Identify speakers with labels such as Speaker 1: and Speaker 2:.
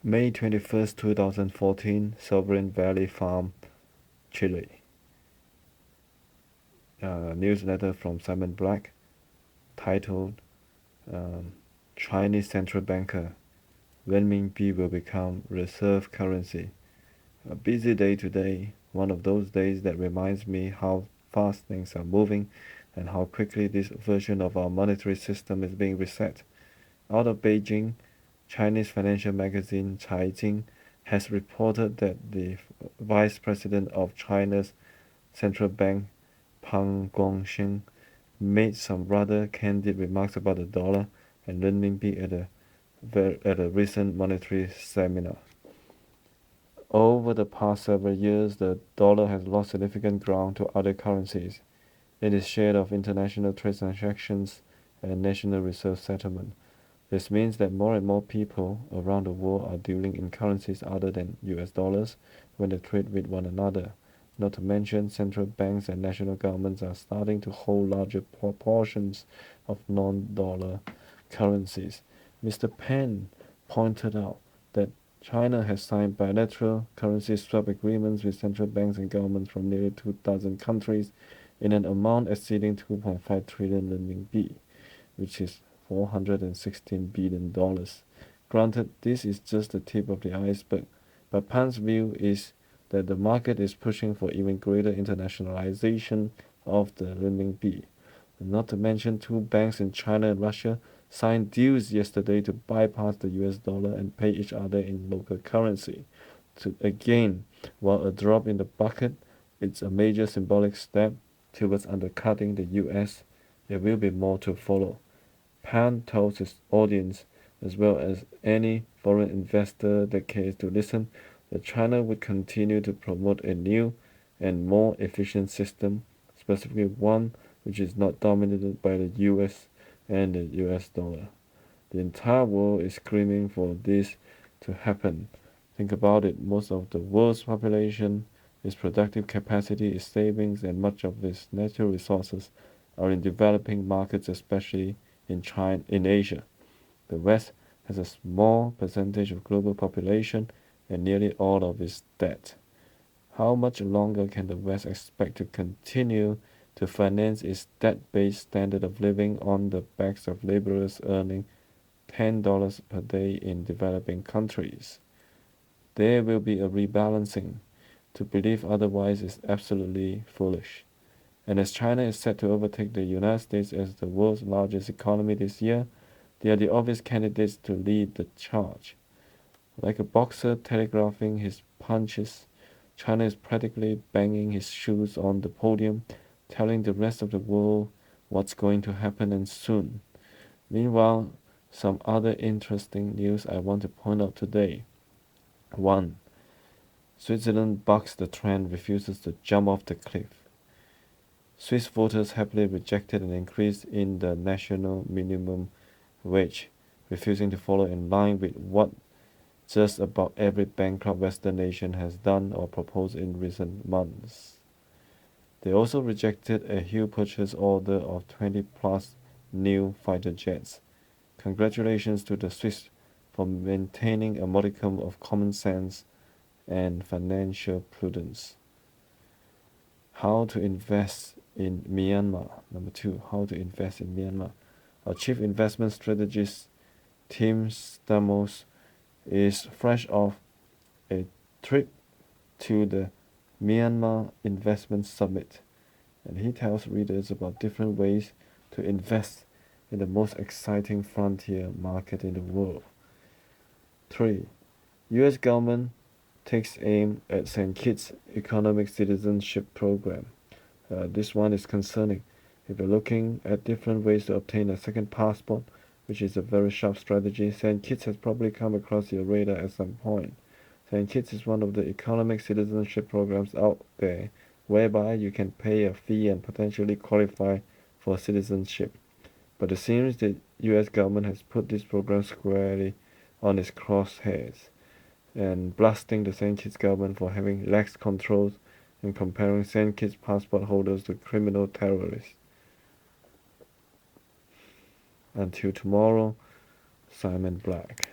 Speaker 1: May 21st, 2014, Sovereign Valley Farm, Chile. Newsletter from Simon Black, titled Chinese Central Banker, Renminbi will become reserve currency. A busy day today, one of those days that reminds me how fast things are moving and how quickly this version of our monetary system is being reset. Out of Beijing, Chinese financial magazine Caijing has reported that the Vice President of China's central bank, Pang Guongshen, made some rather candid remarks about the dollar and renminbi at a recent monetary seminar. Over the past several years, the dollar has lost significant ground to other currencies in its share of international trade transactions and national reserve settlement. This means that more and more people around the world are dealing in currencies other than US dollars when they trade with one another. Not to mention, central banks and national governments are starting to hold larger proportions of non-dollar currencies. Mr. Pan pointed out that China has signed bilateral currency swap agreements with central banks and governments from nearly 2,000 countries in an amount exceeding 2.5 trillion renminbi, which is $416 billion. Granted, this is just the tip of the iceberg, but Pan's view is that the market is pushing for even greater internationalization of the renminbi. Not to mention, two banks in China and Russia signed deals yesterday to bypass the US dollar and pay each other in local currency. Again, while a drop in the bucket, it's a major symbolic step towards undercutting the US. There will be more to follow. Pan told his audience, as well as any foreign investor that cares to listen, that China would continue to promote a new and more efficient system, specifically one which is not dominated by the US and the US dollar. The entire world is screaming for this to happen. Think about it, most of the world's population, its productive capacity, its savings, and much of its natural resources are in developing markets, especially in Asia. The West has a small percentage of global population and nearly all of its debt. How much longer can the West expect to continue to finance its debt-based standard of living on the backs of laborers earning $10 per day in developing countries? There will be a rebalancing. To believe otherwise is absolutely foolish. And as China is set to overtake the United States as the world's largest economy this year, they are the obvious candidates to lead the charge. Like a boxer telegraphing his punches, China is practically banging his shoes on the podium, telling the rest of the world what's going to happen and soon. Meanwhile, some other interesting news I want to point out today. 1. Switzerland bucks the trend, refuses to jump off the cliff. Swiss voters happily rejected an increase in the national minimum wage, refusing to follow in line with what just about every bankrupt Western nation has done or proposed in recent months. They also rejected a huge purchase order of 20 plus new fighter jets. Congratulations to the Swiss for maintaining a modicum of common sense and financial prudence. How to invest in Myanmar. Number 2, how to invest in Myanmar. Our chief investment strategist, Tim Stamos, is fresh off a trip to the Myanmar Investment Summit, and he tells readers about different ways to invest in the most exciting frontier market in the world. 3. US government takes aim at St. Kitts Economic Citizenship Program. This one is concerning. If you're looking at different ways to obtain a second passport, which is a very sharp strategy, St. Kitts has probably come across your radar at some point. St. Kitts is one of the economic citizenship programs out there, whereby you can pay a fee and potentially qualify for citizenship. But it seems the US government has put this program squarely on its crosshairs and blasting the St. Kitts government for having lax controls and comparing St. Kitts passport holders to criminal terrorists. Until tomorrow, Simon Black.